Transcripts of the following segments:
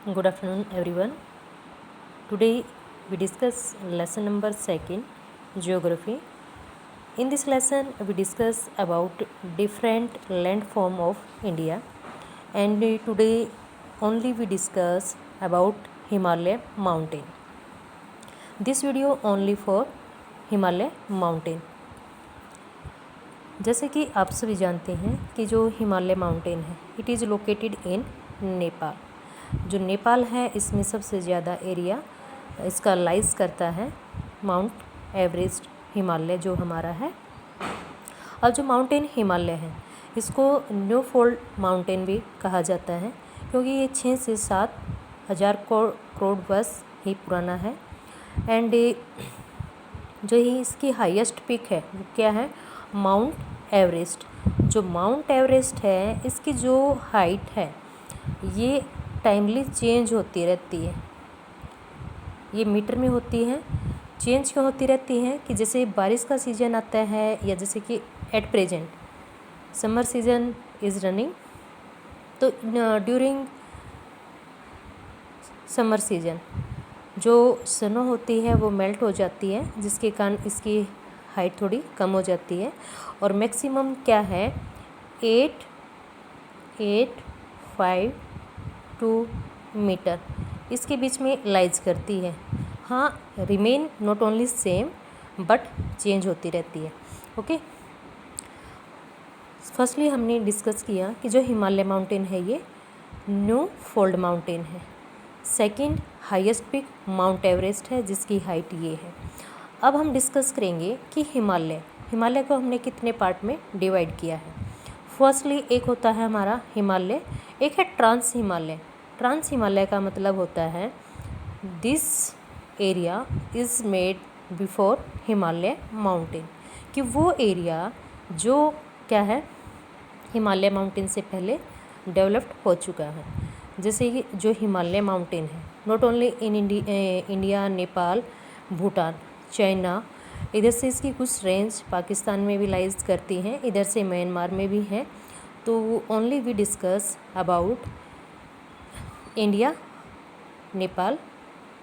Good afternoon, everyone. Today we discuss lesson number 2, Geography. In this lesson, we discuss about different landform of India, and today only we discuss about Himalaya mountain. This video only for Himalaya mountain. जैसे कि आप सभी जानते हैं कि जो Himalaya mountain है it is located in Nepal. जो नेपाल है इसमें सबसे ज़्यादा एरिया इसका लाइज करता है माउंट एवरेस्ट हिमालय जो हमारा है। और जो माउंटेन हिमालय है इसको न्यू फोल्ड माउंटेन भी कहा जाता है क्योंकि ये 6 से 7 हज़ार करोड़ वर्ष ही पुराना है। एंड जो ही इसकी हाईएस्ट पिक है वो क्या है, माउंट एवरेस्ट। जो माउंट एवरेस्ट है इसकी जो हाइट है ये टाइमली चेंज होती रहती है। ये मीटर में होती है। चेंज क्यों होती रहती है कि जैसे बारिश का सीज़न आता है या जैसे कि at present summer season is running, तो ड्यूरिंग समर सीज़न जो स्नो होती है वो मेल्ट हो जाती है जिसके कारण इसकी हाइट थोड़ी कम हो जाती है। और मैक्सिमम क्या है 8.852 मीटर इसके बीच में लाइज करती है। हाँ, remain not only same but change होती रहती है। ओके, फर्स्टली हमने डिस्कस किया कि जो हिमालय माउंटेन है ये न्यू फोल्ड माउंटेन है। Second highest peak mount Everest है जिसकी हाइट ये है। अब हम डिस्कस करेंगे कि हिमालय को हमने कितने पार्ट में डिवाइड किया है। फर्स्टली एक होता है हमारा हिमालय, एक है ट्रांस हिमालय। ट्रांस हिमालय का मतलब होता है this area is made before Himalaya mountain, कि वो एरिया जो क्या है हिमालय माउंटेन से पहले डेवलप्ड हो चुका है। जैसे कि जो हिमालय माउंटेन है not only in India, Nepal, Bhutan, China, इधर से इसकी कुछ रेंज पाकिस्तान में भी लाइज करती हैं, इधर से म्यांमार में भी है। तो only we discuss about India, Nepal,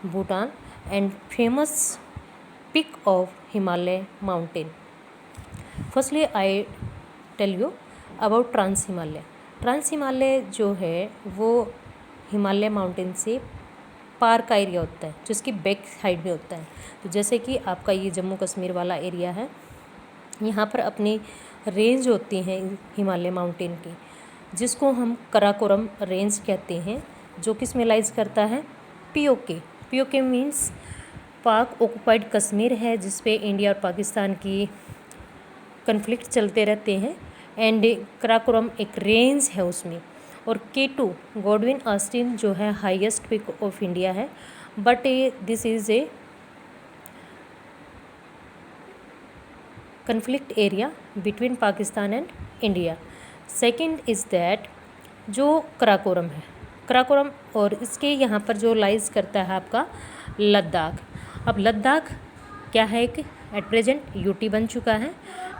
Bhutan and famous peak of Himalaya mountain. Firstly I tell you about trans Himalaya. Trans Himalaya जो है वो हिमालय माउंटेन से पार का एरिया होता है जो इसकी बैक साइड में होता है। तो जैसे कि आपका ये जम्मू कश्मीर वाला एरिया है, यहाँ पर अपनी रेंज होती हैं हिमालय माउंटेन की जिसको हम कराकोरम रेंज कहते हैं, जो किस में लाइज करता है पीओके मीन्स पाक ऑक्युपाइड कश्मीर है जिस पे इंडिया और पाकिस्तान की कन्फ्लिक्ट चलते रहते हैं। एंड कराकोरम एक रेंज है उसमें। और K2 गॉडविन ऑस्टिन जो है हाईएस्ट पिक ऑफ इंडिया है, but this is a conflict area between Pakistan and India. Second is that जो कराकोरम और इसके यहाँ पर जो लाइज करता है आपका लद्दाख। अब लद्दाख क्या है कि एट प्रेजेंट यूटी बन चुका है।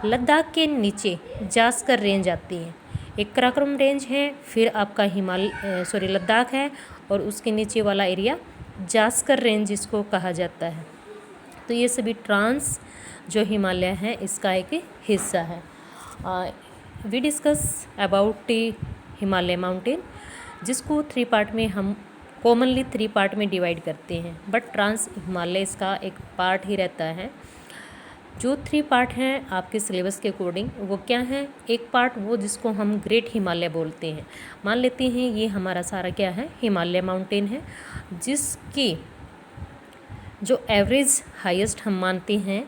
लद्दाख के नीचे जास्कर रेंज आती है, एक कराकोरम रेंज है, फिर आपका लद्दाख है और उसके नीचे वाला एरिया जास्कर रेंज जिसको कहा जाता है। तो ये सभी ट्रांस जो हिमालय है इसका एक हिस्सा है। We discuss about Himalaya mountain जिसको 3 पार्ट में हम कॉमनली 3 पार्ट में डिवाइड करते हैं, बट ट्रांस हिमालय इसका एक पार्ट ही रहता है। जो 3 पार्ट हैं आपके सिलेबस के अकॉर्डिंग वो क्या हैं, एक पार्ट वो जिसको हम ग्रेट हिमालय बोलते हैं। मान लेते हैं ये हमारा सारा क्या है हिमालय माउंटेन है जिसकी जो एवरेज हाईएस्ट हम मानते हैं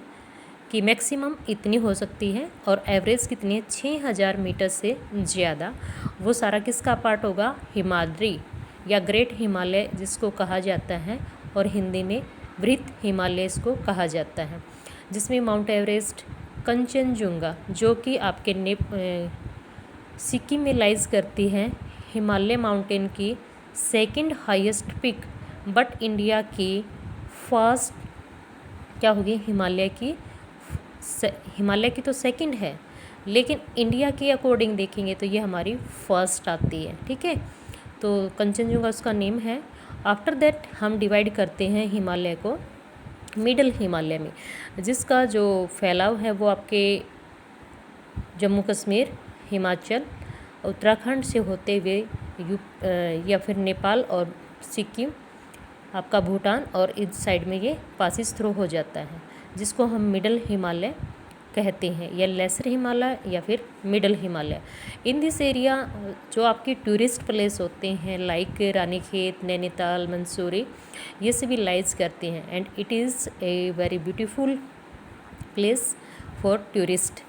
कि मैक्सिमम इतनी हो सकती है और एवरेज कितनी है 6000 मीटर से ज़्यादा। वो सारा किसका पार्ट होगा, हिमाद्री या ग्रेट हिमालय जिसको कहा जाता है, और हिंदी में वृहत हिमालय इसको कहा जाता है, जिसमें माउंट एवरेस्ट, कंचनजुंगा जो कि आपके सिक्किम में लाइज करती है, हिमालय माउंटेन की second highest peak, but India की फर्स्ट क्या होगी, हिमालय की तो सेकंड है लेकिन इंडिया के अकॉर्डिंग देखेंगे तो ये हमारी फर्स्ट आती है। ठीक है, तो कंचनजंगा उसका नेम है। आफ्टर दैट हम डिवाइड करते हैं हिमालय को मिडल हिमालय में, जिसका जो फैलाव है वो आपके जम्मू कश्मीर, हिमाचल, उत्तराखंड से होते हुए या फिर नेपाल और सिक्किम, आपका भूटान और इस साइड में ये पासिस थ्रू हो जाता है, जिसको हम मिडल हिमालय कहते हैं, या लेसर हिमालय या फिर middle Himalaya. In this area जो आपके टूरिस्ट प्लेस होते हैं लाइक रानीखेत, नैनीताल, मंसूरी, ये सभी लाइज करते हैं and it is a very beautiful place for tourist.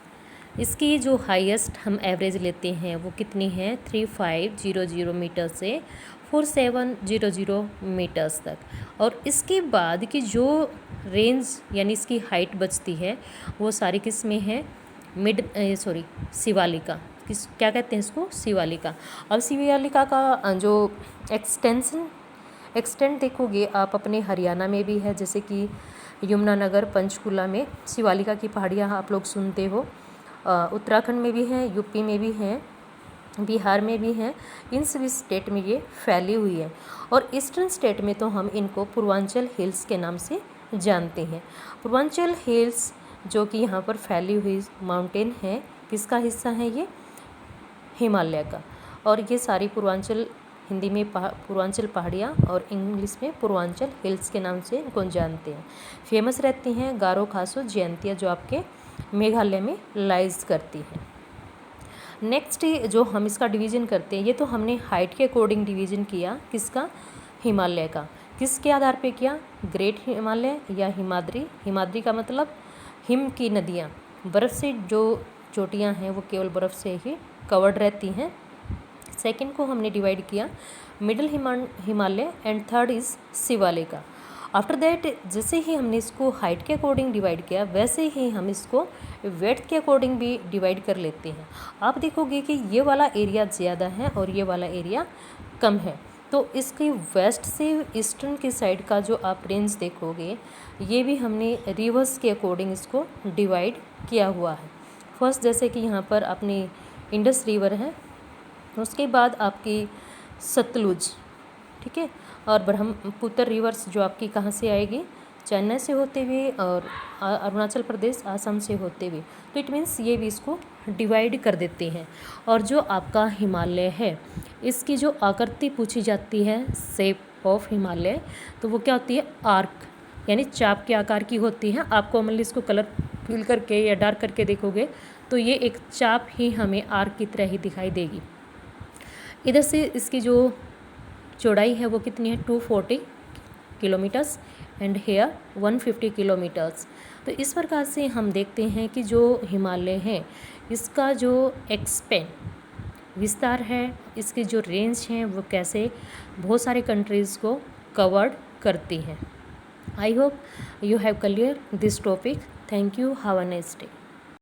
इसकी जो हाईएस्ट हम एवरेज लेते हैं वो कितनी है 3500 मीटर से 4700 मीटर्स तक। और इसके बाद की जो रेंज यानी इसकी हाइट बचती है वो सारी किस में है शिवालिका। क्या कहते हैं इसको, शिवालिका। अब शिवालिका का जो एक्सटेंट देखोगे आप अपने हरियाणा में भी है, जैसे कि यमुनानगर, पंचकुला में शिवालिका की पहाड़ियाँ आप लोग सुनते हो। उत्तराखंड में भी हैं, यूपी में भी हैं, बिहार में भी हैं। इन सभी स्टेट में ये फैली हुई है। और ईस्टर्न स्टेट में तो हम इनको पूर्वांचल हिल्स के नाम से जानते हैं। पूर्वांचल हिल्स जो कि यहाँ पर फैली हुई माउंटेन है, किसका हिस्सा है ये, हिमालय का। और ये सारी पूर्वांचल, हिंदी में पूर्वांचल पहाड़ियाँ और इंग्लिश में पूर्वांचल हिल्स के नाम से इनको जानते हैं। फेमस रहती हैं गारो, खासो, जयंतिया जो आपके मेघालय में लाइज करती है। नेक्स्ट जो हम इसका डिवीज़न करते हैं, ये तो हमने हाइट के अकॉर्डिंग डिवीज़न किया, किसका, हिमालय का। किसके आधार पे किया, ग्रेट हिमालय या हिमाद्री। हिमाद्री का मतलब हिम की नदियाँ, बर्फ़ से जो चोटियाँ हैं वो केवल बर्फ़ से ही कवर्ड रहती हैं। सेकंड को हमने डिवाइड किया middle Himalaya and third is Shivalika. After that जैसे ही हमने इसको हाइट के अकॉर्डिंग डिवाइड किया, वैसे ही हम इसको वेड्थ के अकॉर्डिंग भी डिवाइड कर लेते हैं। आप देखोगे कि ये वाला एरिया ज़्यादा है और ये वाला एरिया कम है। तो इसके वेस्ट से ईस्टर्न की साइड का जो आप रेंज देखोगे, ये भी हमने रिवर्स के अकॉर्डिंग इसको डिवाइड किया हुआ है। फर्स्ट जैसे कि यहाँ पर अपनी इंडस रिवर है, उसके बाद आपकी सतलुज, ठीक है, और ब्रह्मपुत्र रिवर्स जो आपकी कहाँ से आएगी, चेन्नई से होते हुए और अरुणाचल प्रदेश, आसाम से होते हुए। तो इट मीन्स ये भी इसको डिवाइड कर देते हैं। और जो आपका हिमालय है, इसकी जो आकृति पूछी जाती है, शेप ऑफ हिमालय, तो वो क्या होती है, आर्क, यानी चाप के आकार की होती है। आपको मतलब इसको कलर फिल करके या डार्क करके देखोगे तो ये एक चाप ही हमें आर्क की तरह ही दिखाई देगी। इधर से इसकी जो चौड़ाई है वो कितनी है, 240 किलोमीटर्स एंड हेयर 150 किलोमीटर्स। तो इस प्रकार से हम देखते हैं कि जो हिमालय है, इसका जो विस्तार है, इसकी जो रेंज है, वो कैसे बहुत सारे कंट्रीज़ को कवर्ड करती हैं। I hope you have clear this topic. Thank you, have a nice day.